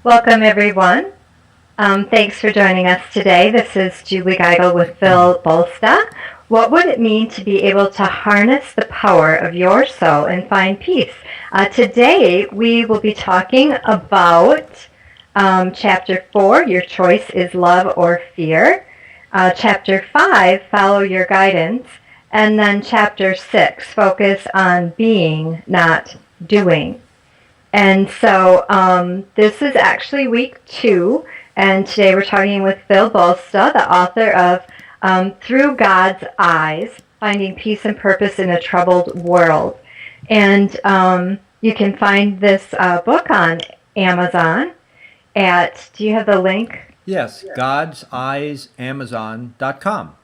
Welcome, everyone. Thanks for joining us today. This is Julie Geigle with Phil Bolsta. What would it mean to be able to harness the power of your soul and find peace? Today, we will be talking about Chapter 4, Your Choice is Love or Fear. Chapter 5, Follow Your Guidance. And then Chapter 6, Focus on Being, Not Doing. And so this is actually week 2, and today we're talking with Phil Bolsta, the author of Through God's Eyes, Finding Peace and Purpose in a Troubled World. And you can find this book on Amazon at, do you have the link? Yes, godseyesamazon.com.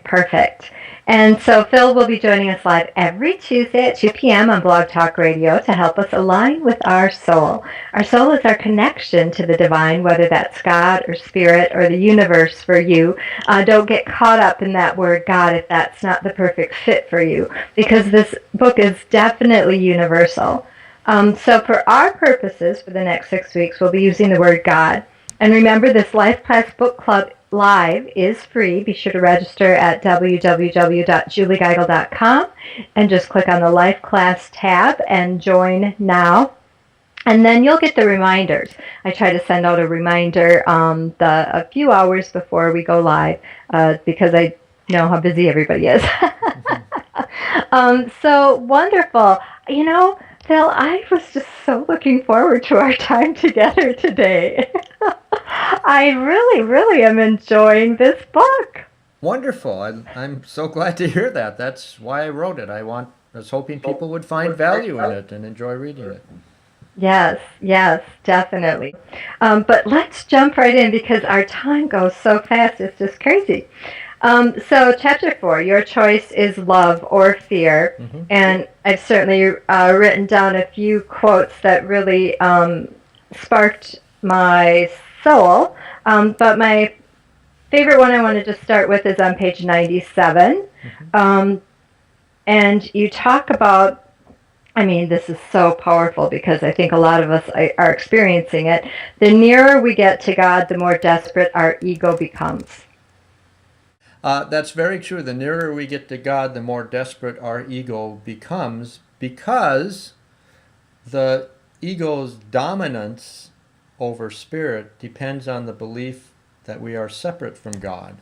Perfect. And so Phil will be joining us live every Tuesday at 2 p.m. on Blog Talk Radio to help us align with our soul. Our soul is our connection to the divine, whether that's God or spirit or the universe for you. Don't get caught up in that word God if that's not the perfect fit for you, because this book is definitely universal. So for our purposes for the next 6 weeks, we'll be using the word God. And remember, this Life Class Book Club Live is free. Be sure to register at www.juliegeigel.com and just click on the Life Class tab and join now. And then you'll get the reminders. I try to send out a reminder a few hours before we go live because I know how busy everybody is. So wonderful. You know, Phil, I was just so looking forward to our time together today. I really am enjoying this book. Wonderful. I'm so glad to hear that. That's why I wrote it. I was hoping people would find value in it and enjoy reading it. Yes, definitely. But let's jump right in because our time goes so fast. It's just crazy. So Chapter 4, Your Choice is Love or Fear. Mm-hmm. And I've certainly written down a few quotes that really sparked my soul. But my favorite one I wanted to start with is on page 97. Mm-hmm. And you talk about, this is so powerful because I think a lot of us are experiencing it. The nearer we get to God, the more desperate our ego becomes. That's very true. The nearer we get to God, the more desperate our ego becomes, because the ego's dominance over spirit depends on the belief that we are separate from God.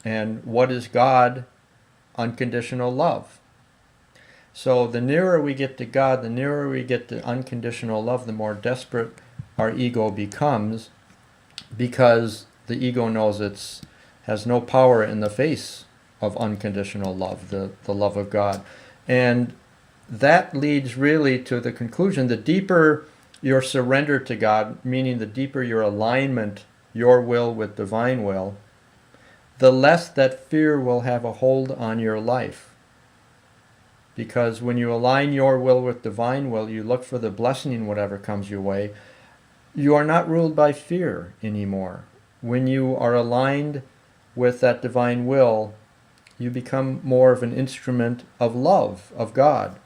And what is God? Unconditional love. So the nearer we get to God, the nearer we get to unconditional love, the more desperate our ego becomes, because the ego knows it has no power in the face of unconditional love, the love of God. And that leads really to the conclusion: the deeper your surrender to God, meaning the deeper your alignment, your will with divine will, the less that fear will have a hold on your life. Because when you align your will with divine will, you look for the blessing in whatever comes your way, you are not ruled by fear anymore. When you are aligned with that divine will, you become more of an instrument of love, of God.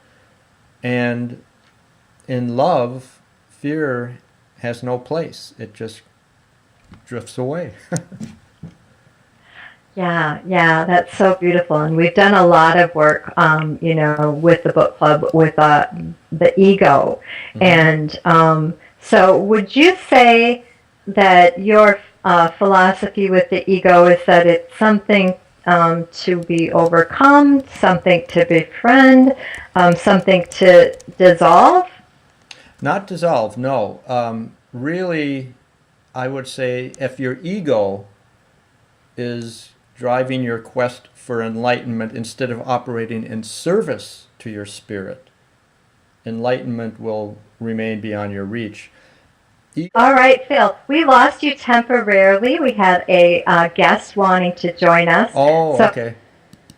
And in love, fear has no place. It just drifts away. Yeah, that's so beautiful. And we've done a lot of work, with the book club, with the ego. Mm-hmm. And so would you say that your philosophy with the ego is that it's something to be overcome, something to befriend, something to dissolve? Not dissolve, no. Really, I would say if your ego is driving your quest for enlightenment instead of operating in service to your spirit, enlightenment will remain beyond your reach. All right, Phil, we lost you temporarily. We had a guest wanting to join us. Oh, so okay.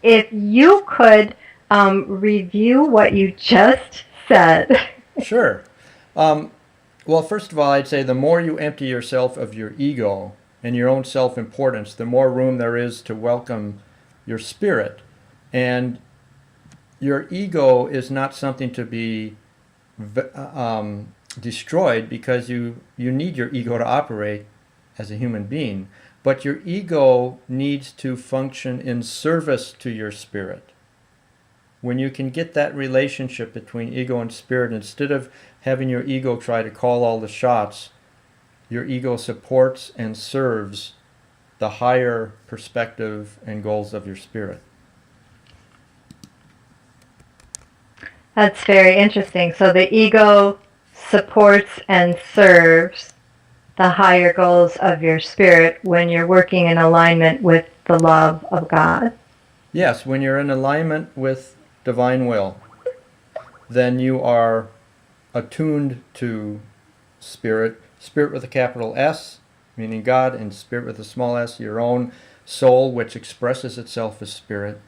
If you could review what you just said. Sure. Well, first of all, I'd say the more you empty yourself of your ego and your own self-importance, the more room there is to welcome your spirit. And your ego is not something to be destroyed because you need your ego to operate as a human being. But your ego needs to function in service to your spirit. When you can get that relationship between ego and spirit, instead of having your ego try to call all the shots, your ego supports and serves the higher perspective and goals of your spirit. That's very interesting. So the ego supports and serves the higher goals of your spirit when you're working in alignment with the love of God. Yes, when you're in alignment with divine will, then you are attuned to spirit, spirit with a capital S, meaning God, and spirit with a small s, your own soul, which expresses itself as spirit.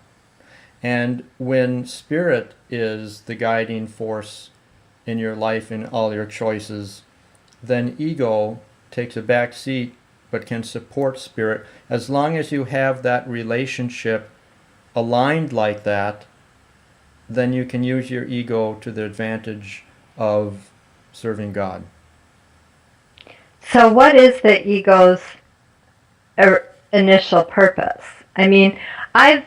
And when spirit is the guiding force in your life, in all your choices, then ego takes a back seat but can support spirit. As long as you have that relationship aligned like that, then you can use your ego to the advantage of serving God. So what is the ego's initial purpose? I mean, I've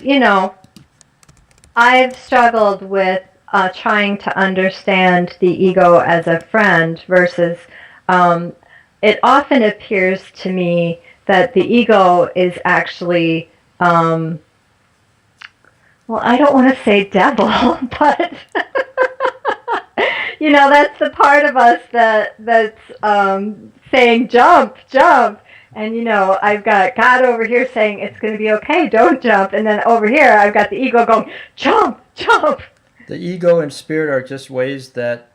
struggled with trying to understand the ego as a friend versus it often appears to me that the ego is actually, well, I don't want to say devil, but that's the part of us that's saying jump, jump. And, I've got God over here saying it's going to be okay, don't jump. And then over here, I've got the ego going, jump, jump. The ego and spirit are just ways that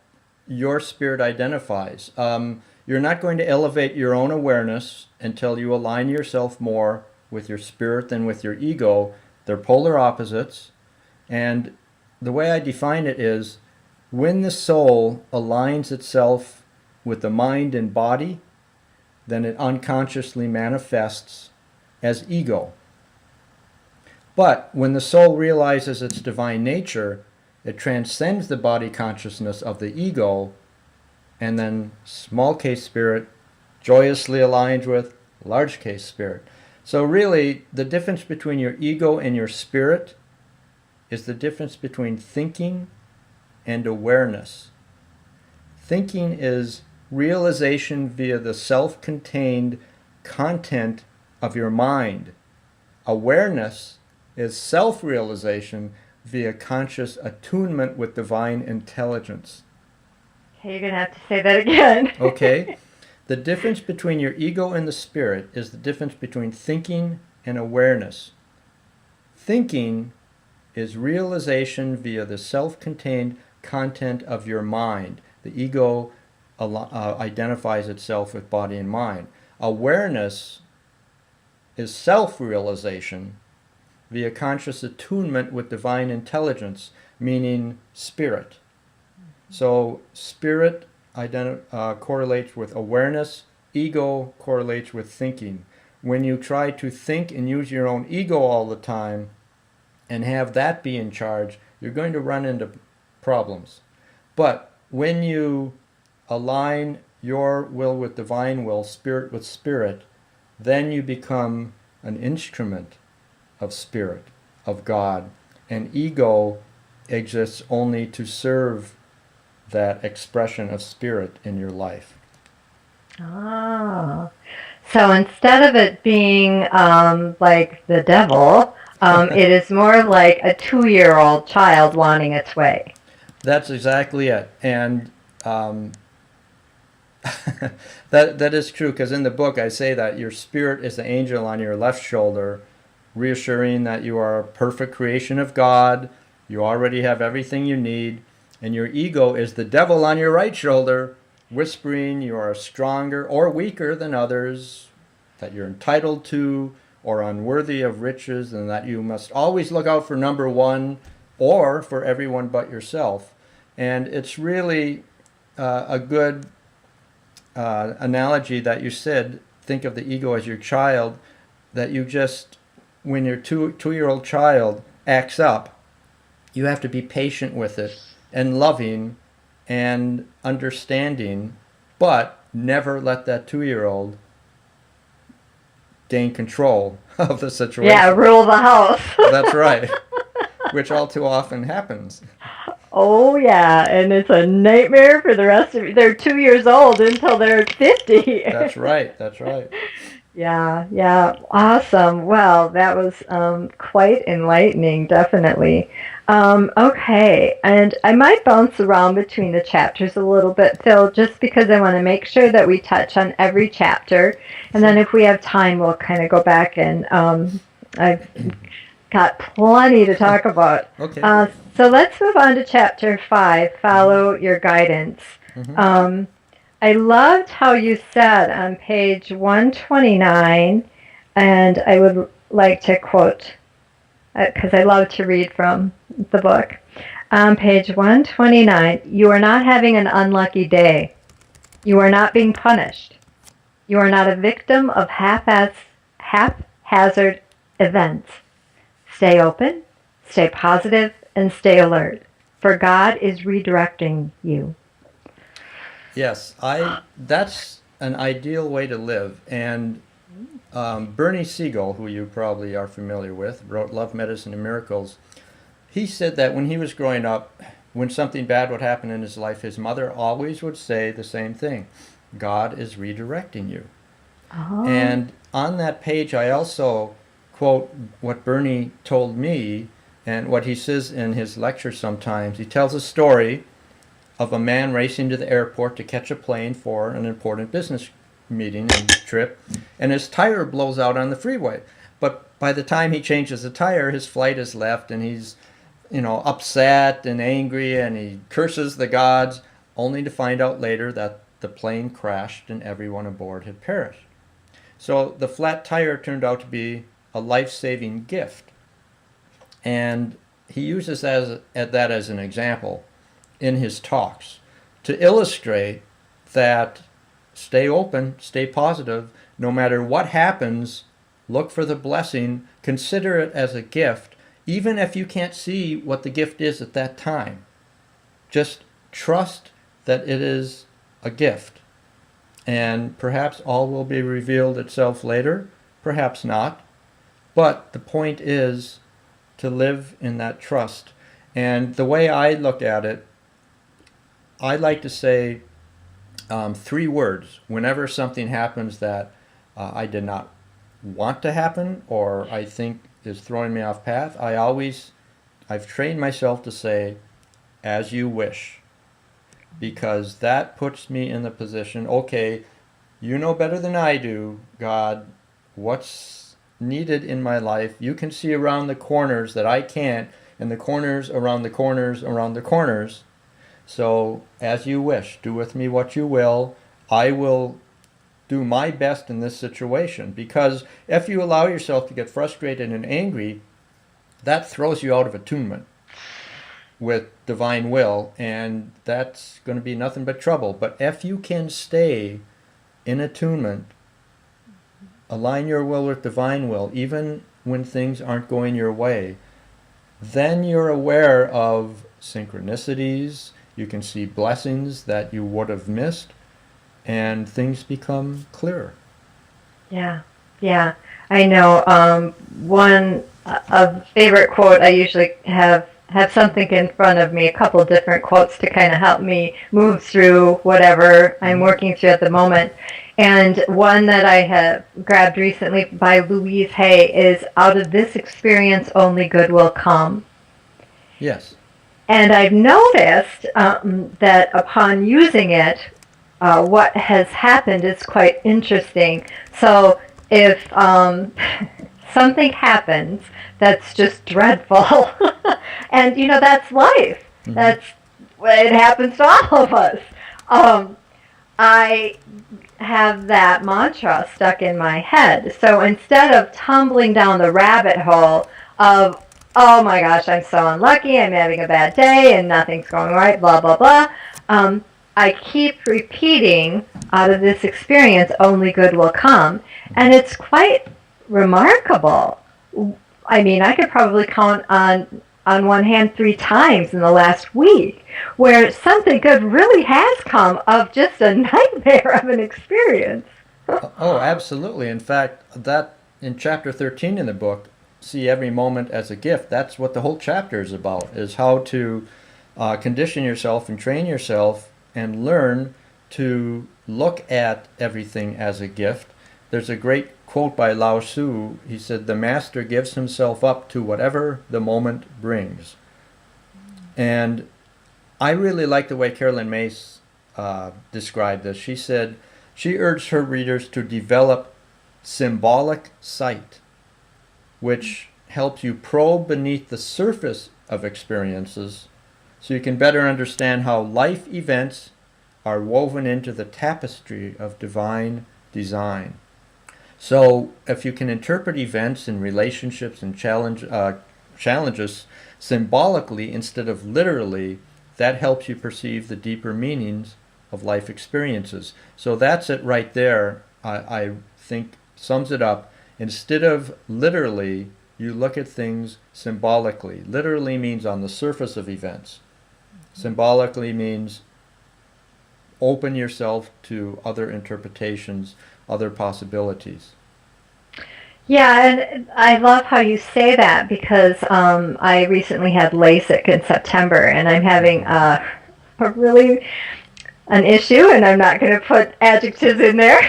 your spirit identifies. You're not going to elevate your own awareness until you align yourself more with your spirit than with your ego. They're polar opposites. And the way I define it is, when the soul aligns itself with the mind and body, then it unconsciously manifests as ego. But when the soul realizes its divine nature, it transcends the body consciousness of the ego, and then small case spirit joyously aligns with large case spirit. So really, the difference between your ego and your spirit is the difference between thinking and awareness. Thinking is realization via the self-contained content of your mind. Awareness is self-realization via conscious attunement with divine intelligence. Okay, you're going to have to say that again. Okay? The difference between your ego and the spirit is the difference between thinking and awareness. Thinking is realization via the self-contained content of your mind. The ego identifies itself with body and mind. Awareness is self-realization via conscious attunement with divine intelligence, meaning spirit. So spirit correlates with awareness, ego correlates with thinking. When you try to think and use your own ego all the time and have that be in charge, you're going to run into problems. But when you align your will with divine will, spirit with spirit, then you become an instrument of spirit, of God. And ego exists only to serve that expression of spirit in your life. Oh. So instead of it being like the devil, it is more like a 2-year-old child wanting its way. That's exactly it. And that is true, because in the book I say that your spirit is the angel on your left shoulder, reassuring that you are a perfect creation of God, you already have everything you need, and your ego is the devil on your right shoulder, whispering you are stronger or weaker than others, that you're entitled to or unworthy of riches, and that you must always look out for number one or for everyone but yourself. And it's really a good analogy that you said, think of the ego as your child, that you just, when your two-year-old child acts up, you have to be patient with it and loving and understanding, but never let that 2-year-old gain control of the situation. Yeah, rule the house. That's right, which all too often happens. Oh, yeah, and it's a nightmare for the rest of you. They're 2 years old until they're 50. That's right, that's right. Yeah, yeah, awesome. Well, that was quite enlightening, definitely. Okay, and I might bounce around between the chapters a little bit, Phil, just because I want to make sure that we touch on every chapter, and then if we have time, we'll kind of go back and I've got plenty to talk about. Okay. So let's move on to chapter 5, Follow Your Guidance. I loved how you said on page 129, and I would like to quote, because I love to read from the book. On page 129, you are not having an unlucky day. You are not being punished. You are not a victim of haphazard events. Stay open, stay positive, and stay alert, for God is redirecting you. Yes, that's an ideal way to live. And Bernie Siegel, who you probably are familiar with, wrote Love, Medicine, and Miracles. He said that when he was growing up, when something bad would happen in his life, his mother always would say the same thing: God is redirecting you. Oh. And on that page, I also quote what Bernie told me and what he says in his lectures sometimes. He tells a story of a man racing to the airport to catch a plane for an important business meeting and trip, and his tire blows out on the freeway. But by the time he changes the tire, his flight is left, and he's, upset and angry, and he curses the gods, only to find out later that the plane crashed and everyone aboard had perished. So the flat tire turned out to be a life-saving gift. And he uses that as an example in his talks to illustrate that stay open, stay positive, no matter what happens, look for the blessing, consider it as a gift, even if you can't see what the gift is at that time. Just trust that it is a gift. And perhaps all will be revealed itself later, perhaps not. But the point is to live in that trust. And the way I look at it, I like to say 3 words whenever something happens that I did not want to happen or I think is throwing me off path. I've trained myself to say, as you wish, because that puts me in the position, okay, you know better than I do, God, what's needed in my life. You can see around the corners that I can't, and the corners around the corners around the corners. So, as you wish, do with me what you will. I will do my best in this situation. Because if you allow yourself to get frustrated and angry, that throws you out of attunement with divine will, and that's going to be nothing but trouble. But if you can stay in attunement, align your will with divine will, even when things aren't going your way, then you're aware of synchronicities. You can see blessings that you would have missed, and things become clearer. Yeah, yeah. I know one favorite quote I usually have something in front of me, a couple of different quotes to kind of help me move through whatever I'm working through at the moment. And one that I have grabbed recently by Louise Hay is, out of this experience only good will come. Yes. And I've noticed that upon using it, what has happened is quite interesting. So if something happens that's just dreadful, and that's life. Mm-hmm. It happens to all of us. I have that mantra stuck in my head. So instead of tumbling down the rabbit hole of, oh my gosh, I'm so unlucky, I'm having a bad day, and nothing's going right, blah, blah, blah, I keep repeating, out of this experience, only good will come. And it's quite remarkable. I mean, I could probably count on on one hand 3 times in the last week, where something good really has come of just a nightmare of an experience. Oh, absolutely. In fact, that in chapter 13 in the book, see every moment as a gift. That's what the whole chapter is about, is how to condition yourself and train yourself and learn to look at everything as a gift. There's a great quote by Lao Tzu. He said, "The master gives himself up to whatever the moment brings." And I really like the way Carolyn Mace described this. She said she urged her readers to develop symbolic sight, which helps you probe beneath the surface of experiences so you can better understand how life events are woven into the tapestry of divine design. So if you can interpret events and relationships and challenges symbolically instead of literally, that helps you perceive the deeper meanings of life experiences. So that's it right there. I think sums it up. Instead of literally, you look at things symbolically. Literally means on the surface of events. Symbolically means open yourself to other interpretations, other possibilities. Yeah, and I love how you say that because I recently had LASIK in September, and I'm having an issue, and I'm not going to put adjectives in there,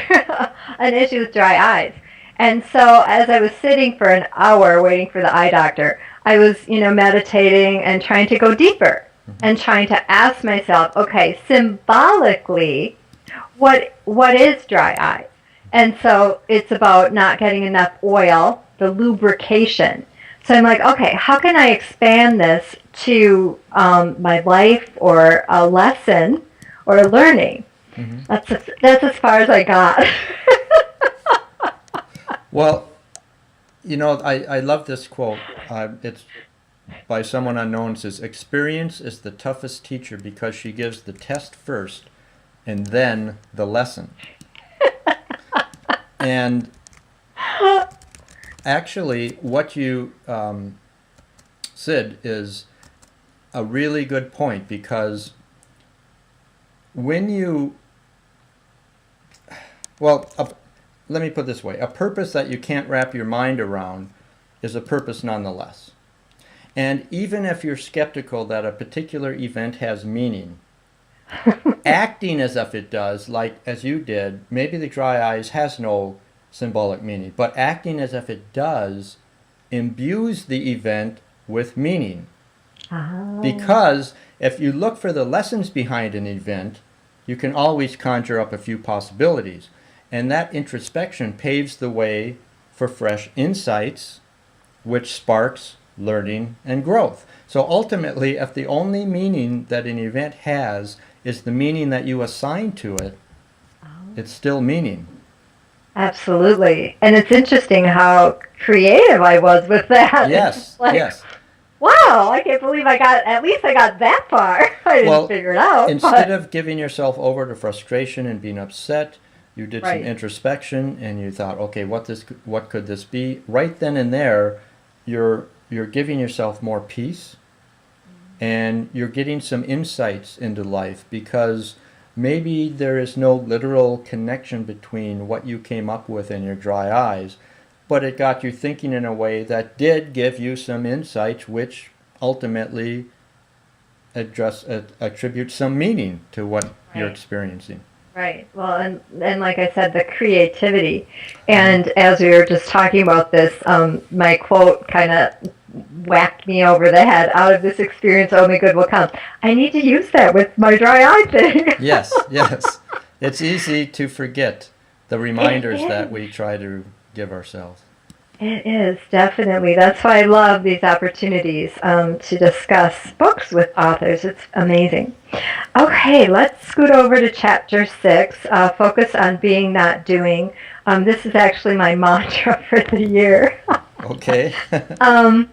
an issue with dry eyes. And so as I was sitting for an hour waiting for the eye doctor, I was, meditating and trying to go deeper and trying to ask myself, okay, symbolically, what is dry eyes? And so it's about not getting enough oil, the lubrication. So I'm like, okay, how can I expand this to my life or a lesson or learning? Mm-hmm. That's as far as I got. Well, I love this quote. It's by someone unknown. It says, "Experience is the toughest teacher because she gives the test first and then the lesson." And actually, what you said is a really good point, because when you, let me put it this way. A purpose that you can't wrap your mind around is a purpose nonetheless. And even if you're skeptical that a particular event has meaning, acting as if it does, like as you did, maybe the dry eyes has no symbolic meaning, but acting as if it does imbues the event with meaning. Oh. Because if you look for the lessons behind an event, you can always conjure up a few possibilities. And that introspection paves the way for fresh insights, which sparks learning and growth. So ultimately, if the only meaning that an event has is the meaning that you assign to it, it's still meaning. Absolutely. And it's interesting how creative I was with that. Yes, yes. Wow, I can't believe I got that far. I didn't figure it out. Instead of giving yourself over to frustration and being upset, you did some introspection and you thought, okay, what could this be? Right then and there, you're giving yourself more peace, and you're getting some insights into life, because maybe there is no literal connection between what you came up with in your dry eyes, but it got you thinking in a way that did give you some insights, which ultimately attribute some meaning to what you're experiencing. Right. Well, and like I said, the creativity. And as we were just talking about this, my quote kind of whacked me over the head. Out of this experience, only good will come. I need to use that with my dry eye thing. Yes. It's easy to forget the reminders that we try to give ourselves. It is, definitely. That's why I love these opportunities to discuss books with authors. It's amazing. Okay, let's scoot over to Chapter 6, Focus on Being, Not Doing. This is actually my mantra for the year. Okay. On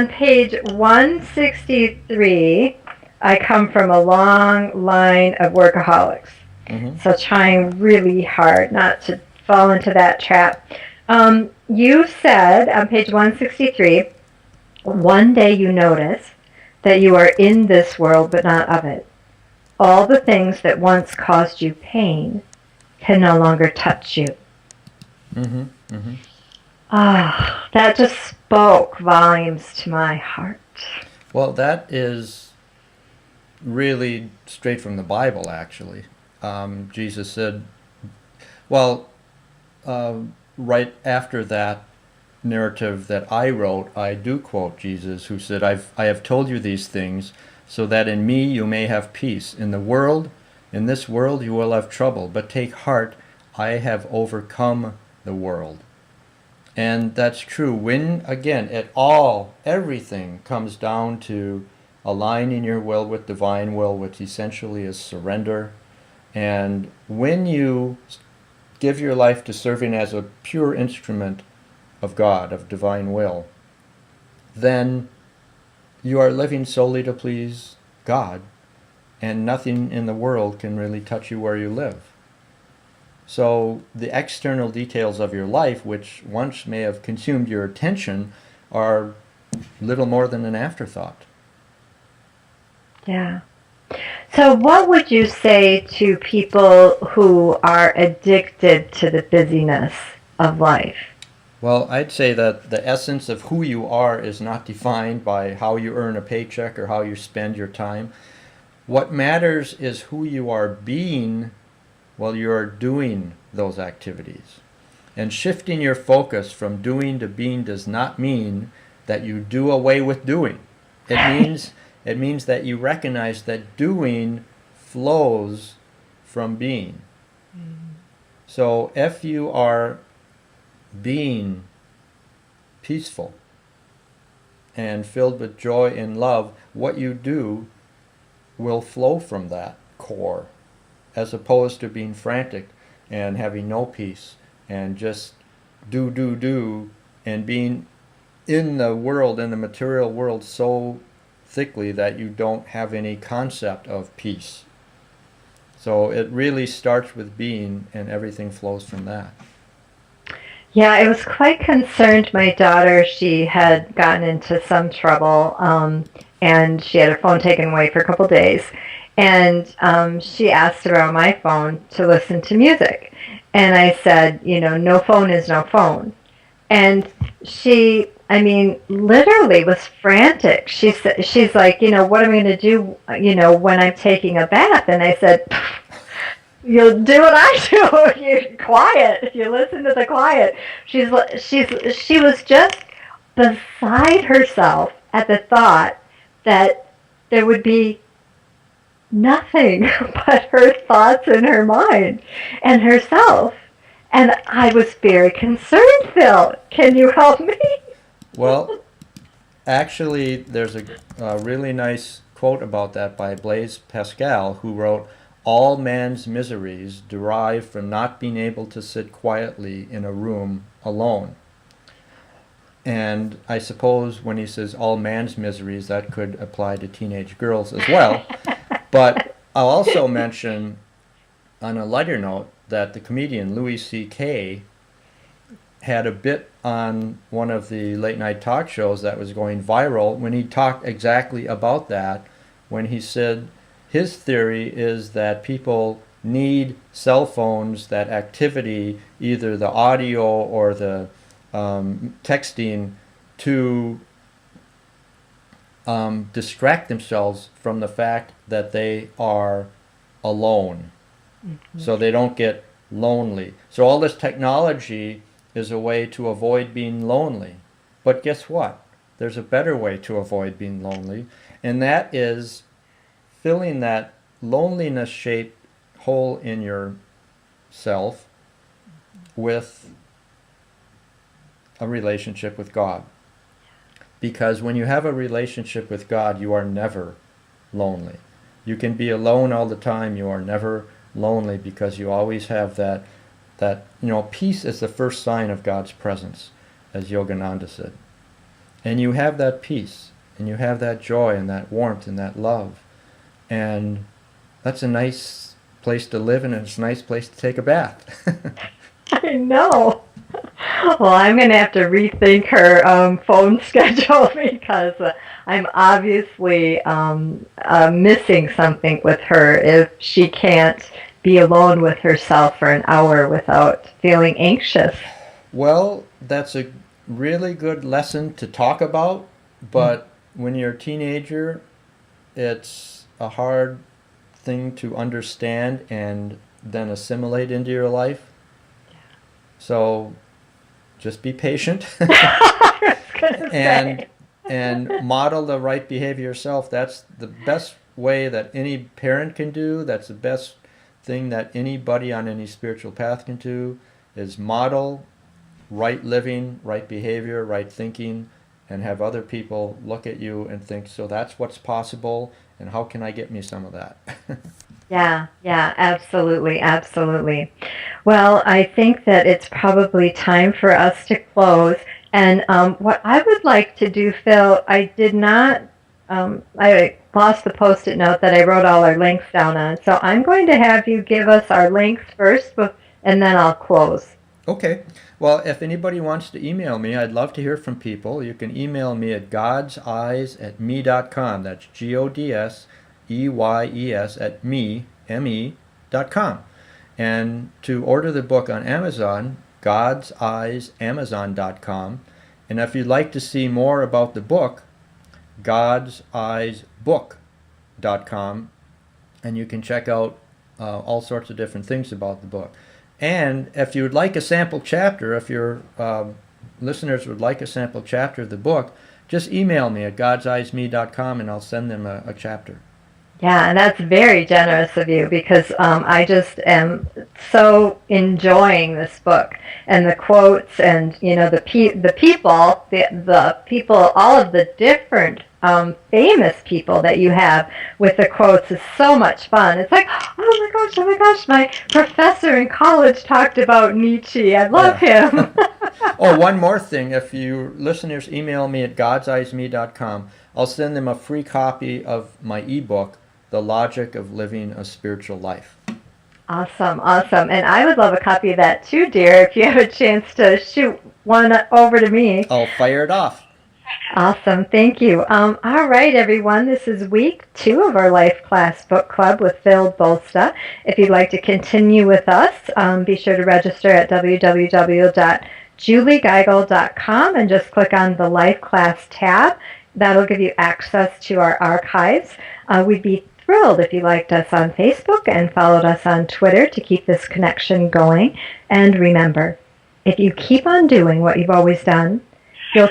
page 163, I come from a long line of workaholics. Mm-hmm. So trying really hard not to fall into that trap. You said on page 163, One day you notice that you are in this world but not of it. All the things that once caused you pain can no longer touch you. Mm-hmm. Mm-hmm. Ah, that just spoke volumes to my heart. Well, that is really straight from the Bible, actually. Jesus said, well, uh, right after that narrative that I wrote, I do quote Jesus, who said, I have told you these things so that in me you may have peace. In this world you will have trouble, but take heart, I have overcome the world. And that's true. When, again, everything comes down to aligning your will with divine will, which essentially is surrender. And when you give your life to serving as a pure instrument of God, of divine will, then you are living solely to please God, and nothing in the world can really touch you where you live. So the external details of your life, which once may have consumed your attention, are little more than an afterthought. Yeah. So, what would you say to people who are addicted to the busyness of life? Well, I'd say that the essence of who you are is not defined by how you earn a paycheck or how you spend your time. What matters is who you are being while you are doing those activities. And shifting your focus from doing to being does not mean that you do away with doing. It means that you recognize that doing flows from being. So if you are being peaceful and filled with joy and love, what you do will flow from that core, as opposed to being frantic and having no peace and just do, and being in the world, in the material world, so thickly that you don't have any concept of peace. So it really starts with being, and everything flows from that. Yeah, I was quite concerned. My daughter, she had gotten into some trouble, and she had her phone taken away for a couple days. And she asked to borrow my phone to listen to music. And I said, no phone is no phone. And she, I mean, literally was frantic. She's like, what am I going to do, when I'm taking a bath? And I said, you'll do what I do. You're quiet. You listen to the quiet. She was just beside herself at the thought that there would be nothing but her thoughts in her mind and herself. And I was very concerned, Phil. Can you help me? Well, actually, there's a really nice quote about that by Blaise Pascal, who wrote, all man's miseries derive from not being able to sit quietly in a room alone. And I suppose when he says all man's miseries, that could apply to teenage girls as well. But I'll also mention, on a lighter note, that the comedian Louis C.K. had a bit on one of the late night talk shows that was going viral when he talked exactly about that, when he said his theory is that people need cell phones, that activity, either the audio or the texting, to distract themselves from the fact that they are alone. Mm-hmm. So they don't get lonely. So all this technology is a way to avoid being lonely. But guess what? There's a better way to avoid being lonely, and that is filling that loneliness-shaped hole in yourself with a relationship with God. Because when you have a relationship with God, you are never lonely. You can be alone all the time. You are never lonely because you always have that peace is the first sign of God's presence, as Yogananda said. And you have that peace, and you have that joy and that warmth and that love. And that's a nice place to live in, and it's a nice place to take a bath. I know. Well, I'm going to have to rethink her phone schedule because I'm obviously missing something with her if she can't be alone with herself for an hour without feeling anxious. Well, that's a really good lesson to talk about, but when you're a teenager, it's a hard thing to understand and then assimilate into your life. So just be patient I was going to and say. model the right behavior yourself. That's the best way that any parent can do. That's the best thing that anybody on any spiritual path can do is model right living, right behavior, right thinking, and have other people look at you and think, so that's what's possible, and how can I get me some of that? Yeah, yeah, absolutely, absolutely. Well, I think that it's probably time for us to close. And what I would like to do, Phil, I did not, I lost the post-it note that I wrote all our links down on. So I'm going to have you give us our links first, and then I'll close. Okay. Well, if anybody wants to email me, I'd love to hear from people. You can email me at godseyes@me.com. That's GODSEYES at me.com. And to order the book on Amazon, godseyesamazon.com. And if you'd like to see more about the book, godseyesbook.com. And you can check out all sorts of different things about the book. And if you would like a sample chapter, if your listeners would like a sample chapter of the book, just email me at godseyesme.com and I'll send them a chapter. Yeah, and that's very generous of you because I just am so enjoying this book and the quotes and the people the people, all of the different famous people that you have with the quotes is so much fun. It's like, oh my gosh, my professor in college talked about Nietzsche. I love him. Oh, one more thing. If you listeners email me at godseyesme.com, I'll send them a free copy of my ebook, The Logic of Living a Spiritual Life. Awesome, awesome. And I would love a copy of that too, dear, if you have a chance to shoot one over to me. I'll fire it off. Awesome, thank you. All right, everyone, this is week 2 of our Life Class Book Club with Phil Bolsta. If you'd like to continue with us, be sure to register at www.juliegeigel.com and just click on the Life Class tab. That'll give you access to our archives. We'd be thrilled if you liked us on Facebook and followed us on Twitter to keep this connection going. And remember, if you keep on doing what you've always done, you'll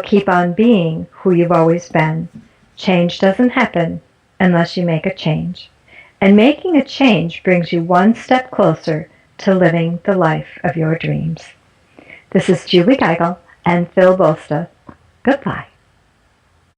keep on being who you've always been. Change doesn't happen unless you make a change. And making a change brings you one step closer to living the life of your dreams. This is Julie Geigle and Phil Bolsta. Goodbye.